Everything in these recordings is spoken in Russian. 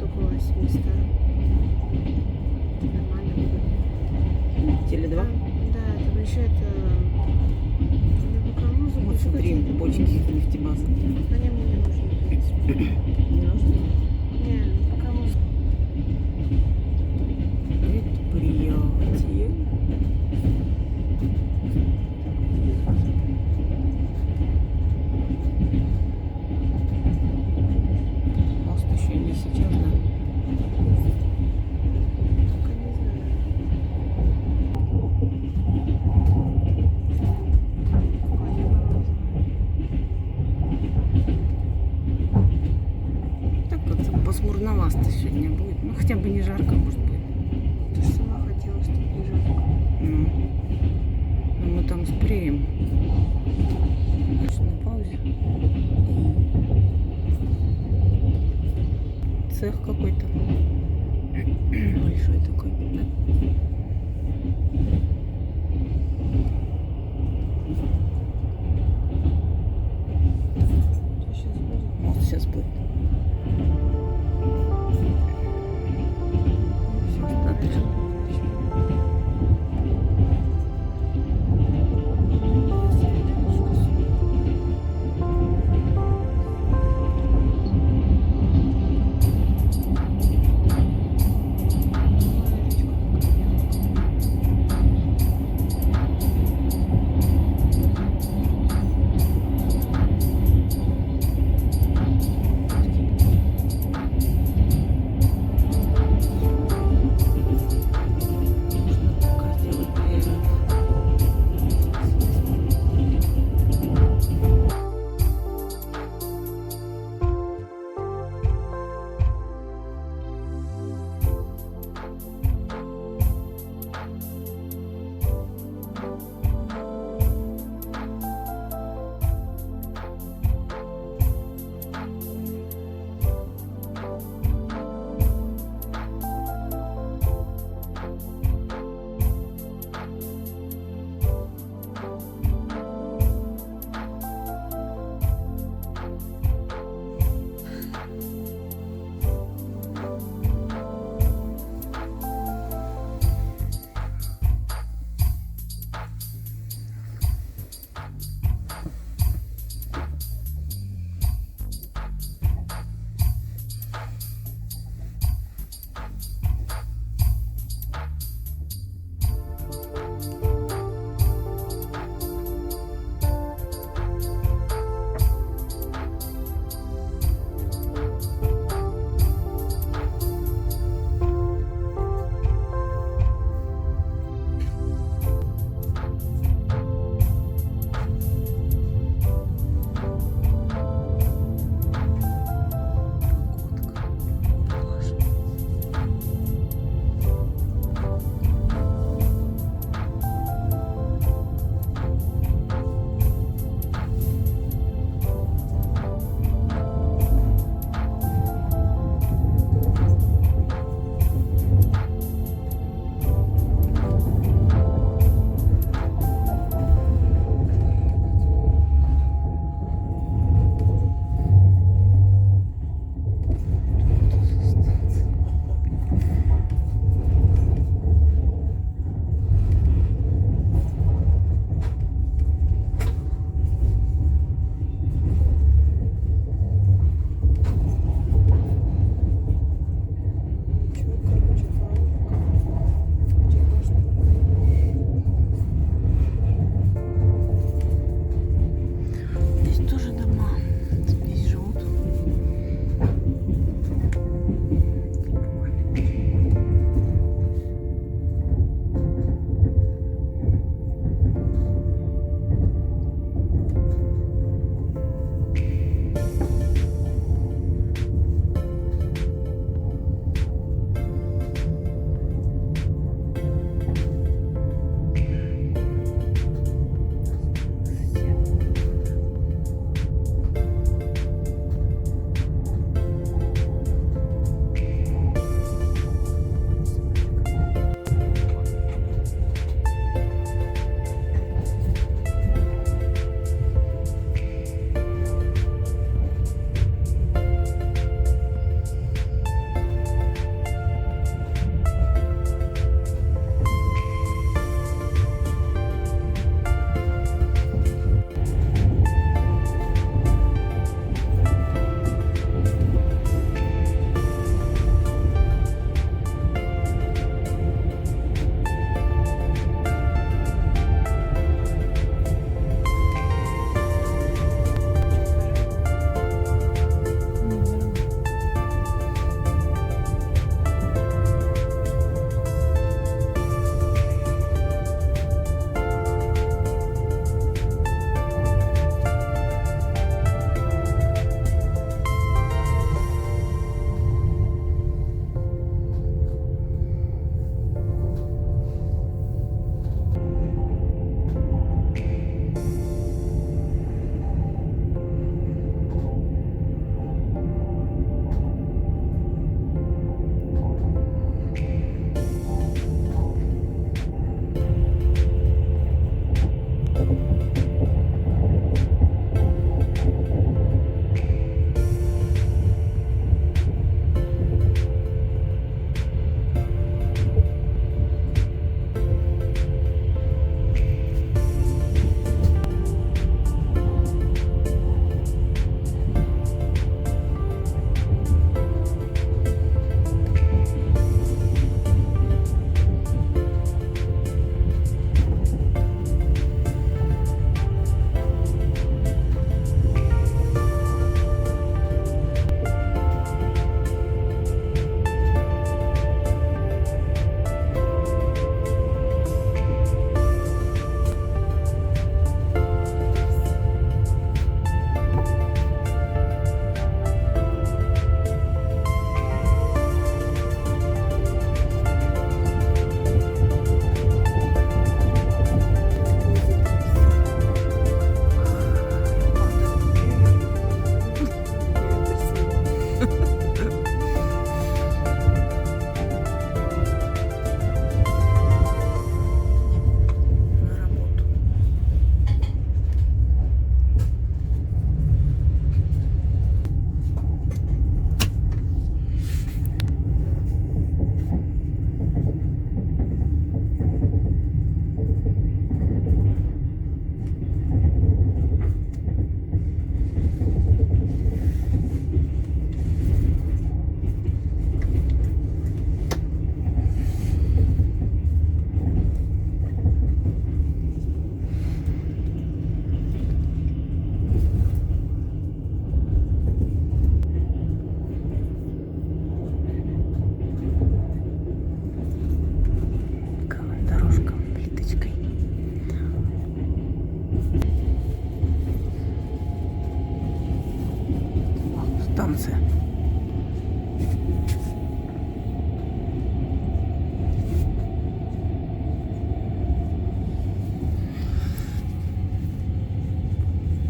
такое 80. Нормально будет. Теле2? Да, это еще это... Музыку, Вот смотри, бочки нефтебазы. они мне не нужны, в принципе. Не нужно? Не, пока музыка. Предприятие. Мост еще не сейчас, да? Пока не знаю. Пока не морозиво. Так как-то пасмурновасто сегодня будет. Ну, хотя бы не жарко, может быть. Ты же сама хотела, чтобы не жарко. Ну, но мы там спреем. Значит, на паузе. Цех какой-то. Большой такой, да? Что сейчас будет? Вот сейчас будет. Все, Достаточно.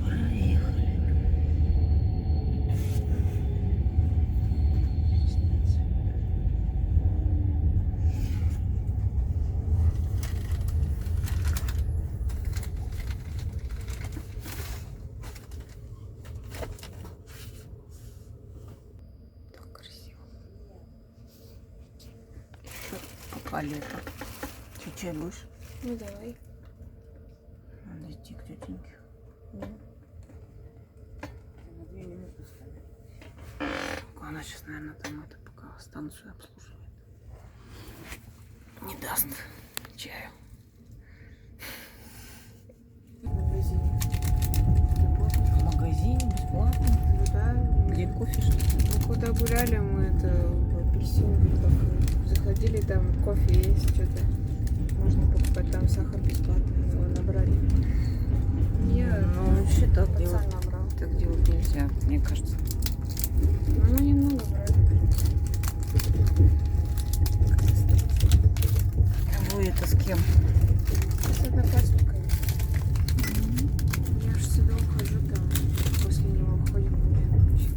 Проехали. Так красиво. Еще пока лето. Чай будешь? Ну давай. Надо идти к тетеньке. Она сейчас, наверное, там это пока станцию обслуживает. Не даст чаю. В магазине. В магазине бесплатно. Ну да. Где кофе, что ли? Мы куда гуляли, мы это в апельсин заходили, там кофе есть, что-то можно покупать, там сахар бесплатный, его набрали. Я Ну, вообще так делать. пацан набрал. Так делать нельзя, мне кажется. Ну, мы немного брали. Вы это с кем? С одноклассниками. Я же всегда ухожу там, после него уходим гулять.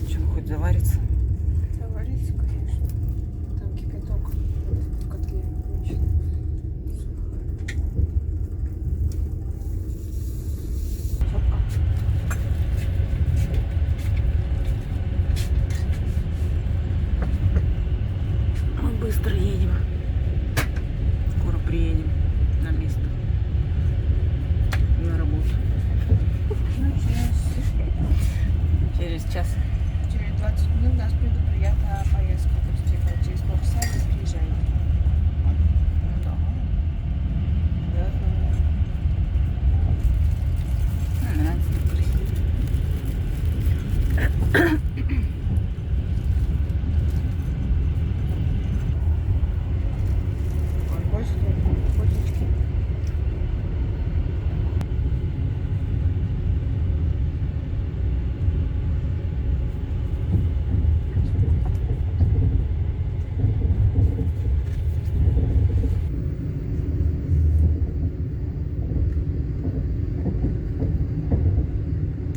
Что, хоть заварится? Заварится, конечно. Там кипяток в котле. Мы быстро едем. Скоро приедем на место. На работу. Ну, Через час. через 20 минут нас предупредят о поездке. То есть, типа, через полчаса вы приезжаете. Да. Да, Мне нравится, как красиво. гости, охотнички.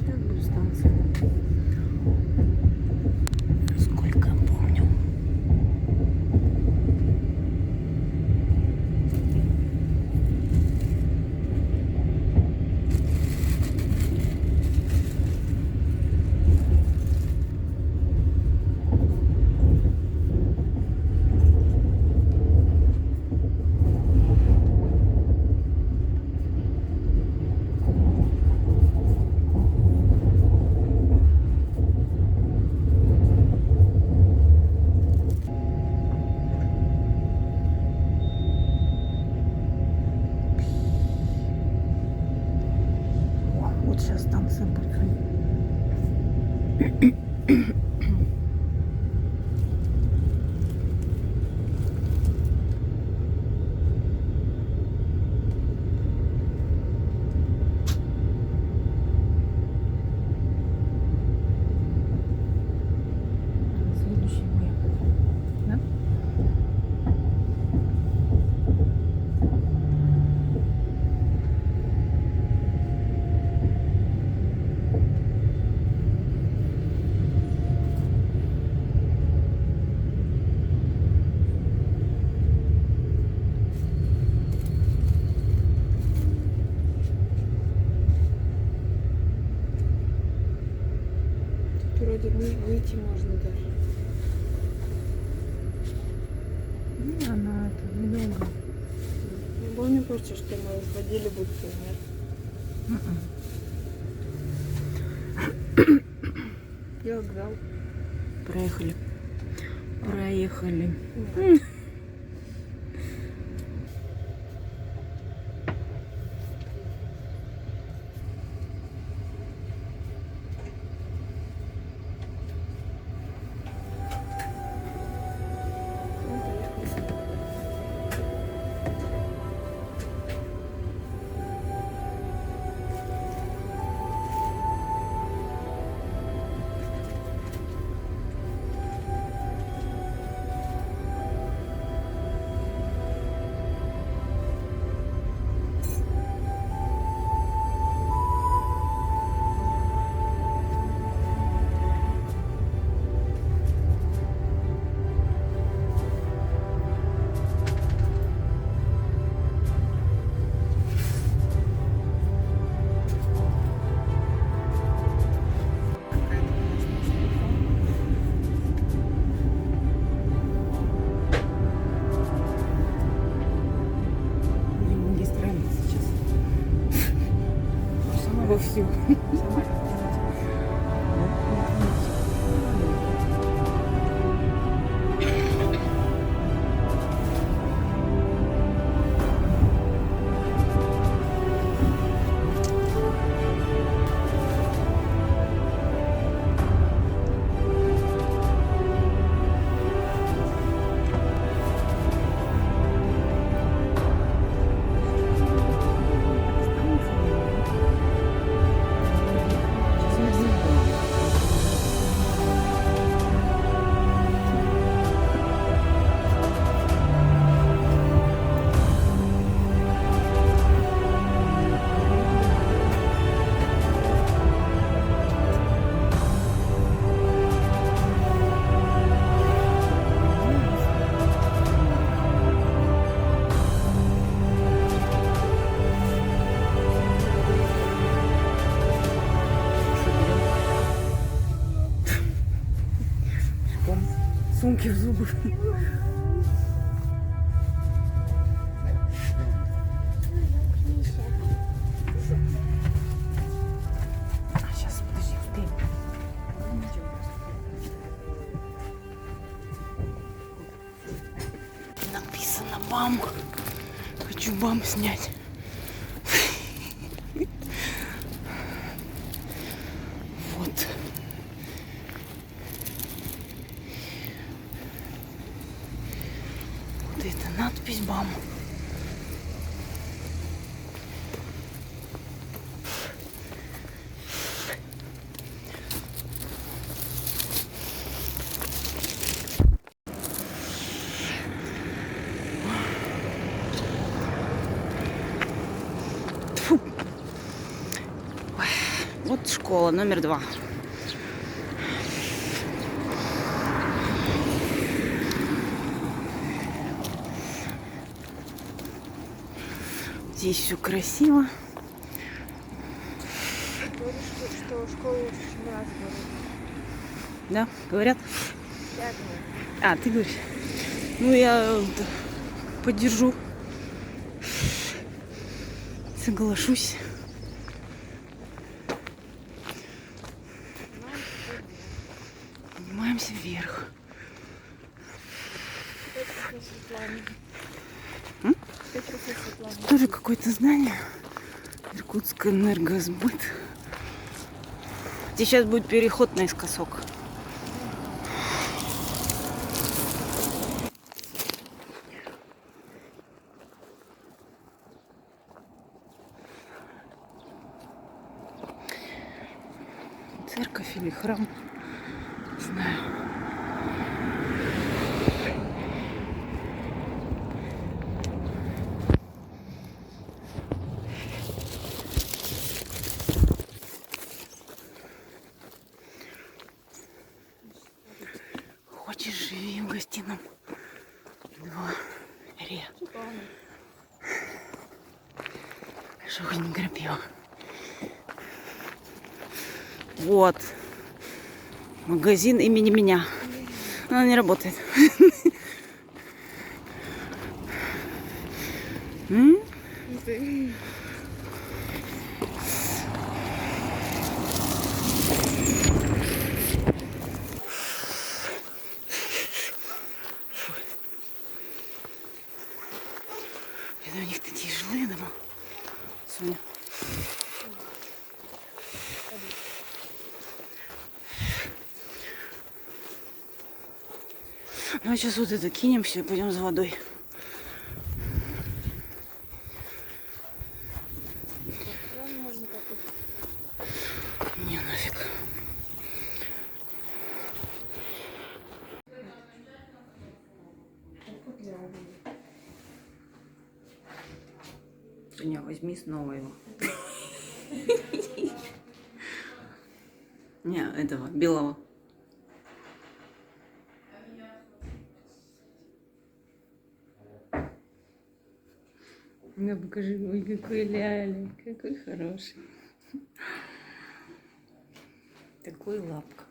Как будет станция? Сколько я помню. О, вот сейчас станция будет. Следующий мы. Да? Тут вроде выйти можно даже. Ну, она это недолго. Я помню просто, что мы водили будку, нет? Я гнал. Проехали. Проехали. Ну, поехали. вовсю. Сумки в зубы. А сейчас, подожди, успеем. Написано бам. Хочу бам снять. Вот. Вот это надпись бам. Тьфу. Ой, вот школа номер 2. Здесь все красиво. Говоришь, что школа лучше, чем нас, говорит. Да, говорят? Я говорю. А, ты говоришь? Ну, я поддержу. Соглашусь. Поднимаемся вверх. М? Тоже какое-то здание. Иркутская энергосбыт. Здесь сейчас будет переход наискосок. Церковь или храм. Не знаю. Хочешь, живи в гостином дворе. Что хоть не крапива. Вот. Магазин имени меня. Она не работает. Это у них такие жилые дома. Соня. Ну а сейчас вот это кинем все и пойдем за водой. Не, нафиг. Соня, возьми снова его. Не, этого, белого. Ну, покажи, ой, какой ляля, какой хороший. Такой лапка.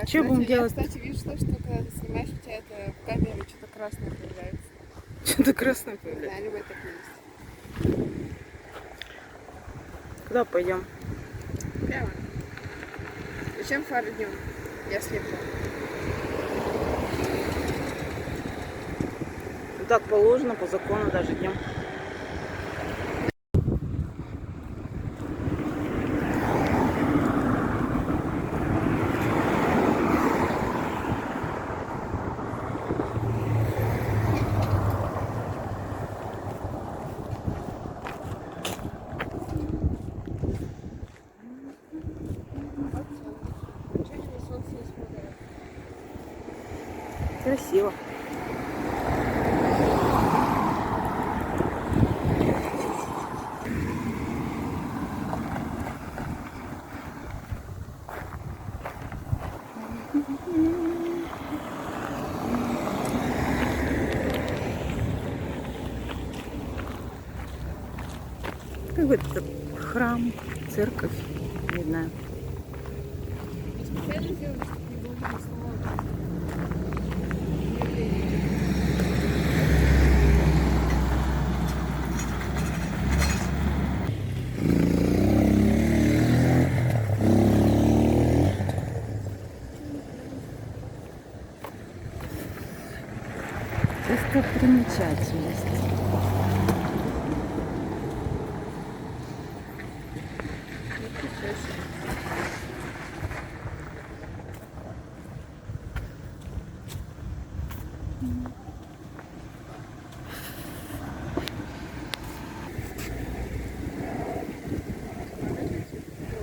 А, Что будем делать? Я, кстати, вижу, что когда ты снимаешь, у тебя это в камере что-то красное появляется. Что-то красное появляется. Да, любая так есть. Куда пойдем? Прямо. Зачем фары днем? Я слепла. Так положено, по закону даже днем. Чуть на солнце не смотрят. Красиво. Какой-то храм, церковь, не знаю. Специально сделали, чтобы не было видно слова. Достопримечательность.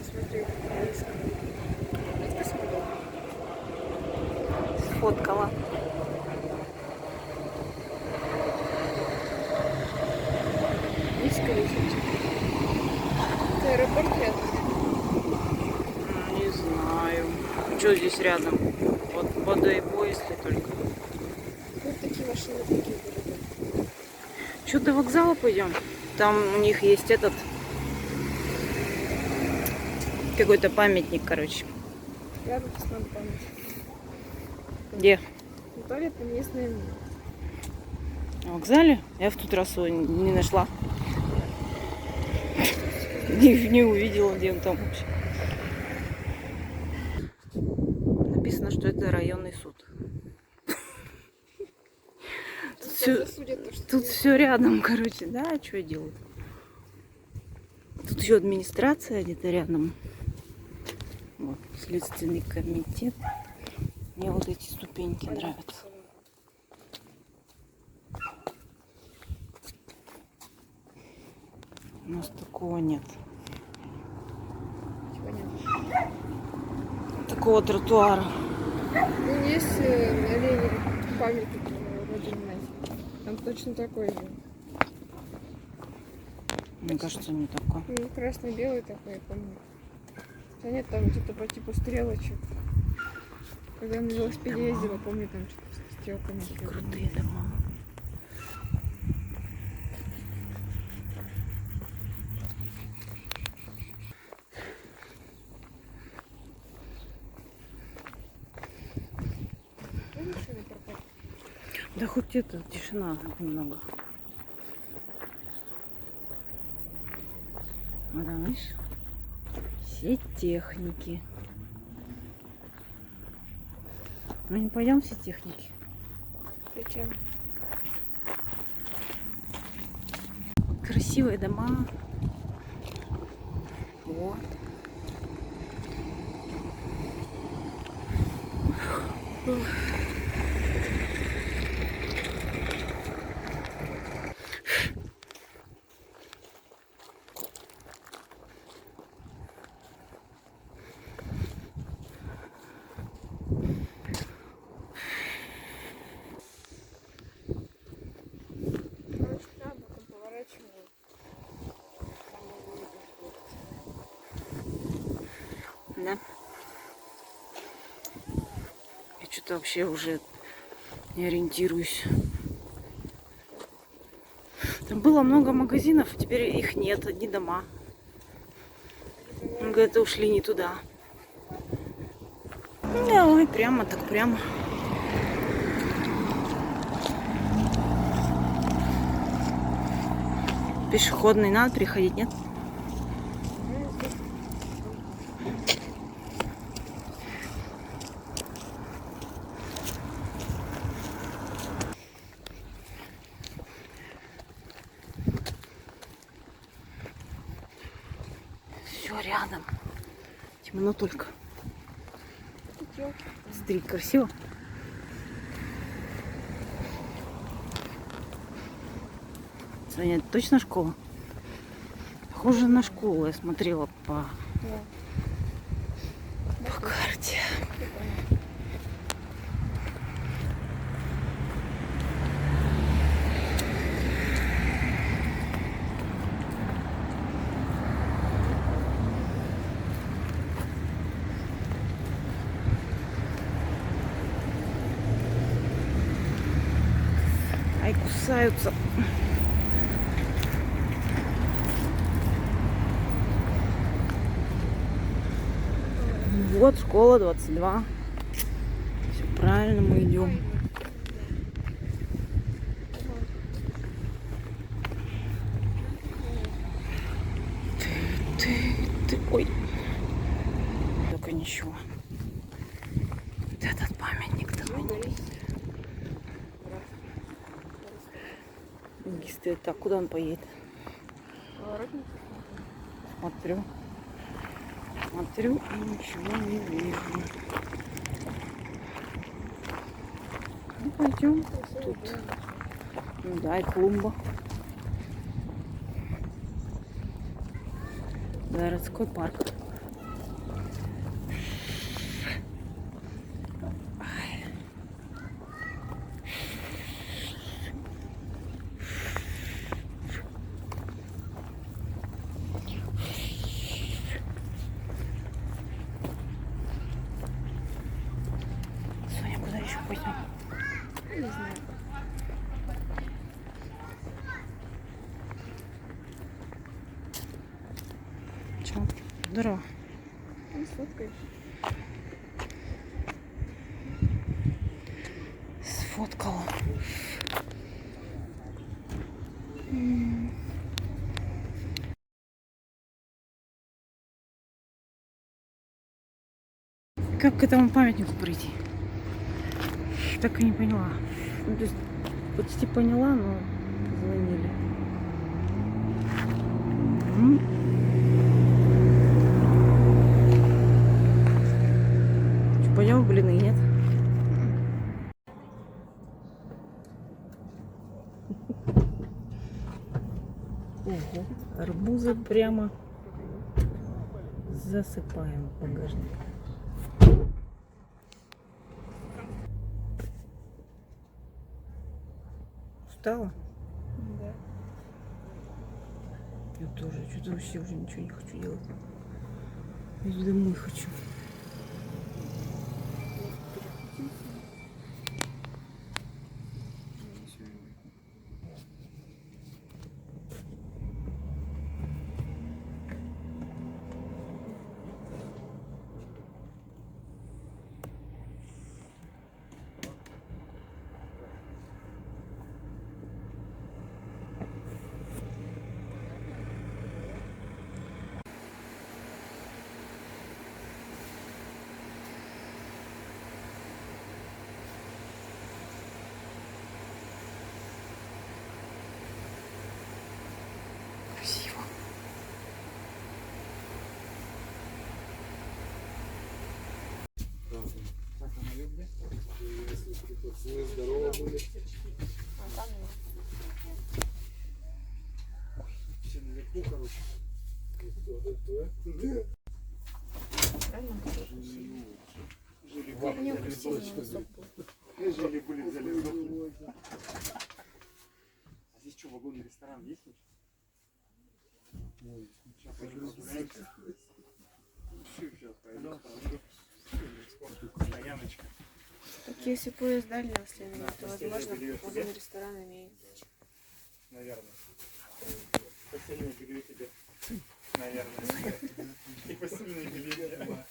Смотри, близко. Это посмотрим. Сфоткала. Близко летит. Это аэропорт рядом. Не знаю. Что здесь рядом? Вот вода и поезд только. Вот такие машины такие были. Что, до вокзала пойдем? Там у них есть этот какой-то памятник, короче. Рядом надо память. Где? Туалет там есть, наверное. На вокзале? Я в тот раз его не нашла. Не увидела, где он там вообще. Написано, что это районный суд. Тут все рядом, короче, да, что делают? Тут еще администрация где-то рядом. Вот, следственный комитет. Мне вот эти ступеньки нравятся. У нас такого нет. Такого тротуара. Ну, есть на Ленина памятник вроде Майки. Там точно такой же. Мне кажется, не такой. Ну, красно-белый такой, я помню. А нет, там что-то по типу стрелочек. Когда я на велосипеде ездила, помню, там что-то с стрелками. Крутые дома. Да хоть это, тишина немного. Вот там, видишь, все техники. Мы не пойдем все техники. Зачем? Красивые дома. Вот. Короче, да, потом поворачиваю. Там могу ехать. Да. Я что-то вообще уже не ориентируюсь. Там было много магазинов, а теперь их нет, одни дома. Мы где-то ушли не туда. Ой, прямо так прямо. Пешеходный надо переходить, нет? Все рядом. Темно только. Смотри, красиво. Саня, это точно школа? Похоже на школу, я смотрела по карте. Ай, кусаются. Вот школа 22. Все правильно, мы идем. Ты, ой. Только ничего. Вот этот памятник там. Стоит. Так, куда он поедет? Смотрю. Смотрю и ничего не вижу. Ну, пойдем. Тут. Ну да, и клумба. Городской парк. Соня, куда еще пойдем? Не знаю. Че? Здорово. Ну, сфоткаешь. Сфоткала. Как к этому памятнику прийти? Так и не поняла. Ну, то есть почти поняла, но позвонили. Что, пойдем в блины, нет? Ого, арбузы прямо засыпаем в багажник. Устала? Да. Я тоже. Что-то вообще уже ничего не хочу делать. Я домой хочу. Красиво. Здорово были. Все наверху, короче. Жили-были, взяли сдохли. А здесь что, вагонный ресторан есть? Сейчас прогуляемся. Сейчас пойдем. Стояночка. Так если поезд дальний, если нет, то возможно вагон ресторан имеет. Наверное. Постельное белье тебе. Наверное. И постельное белье.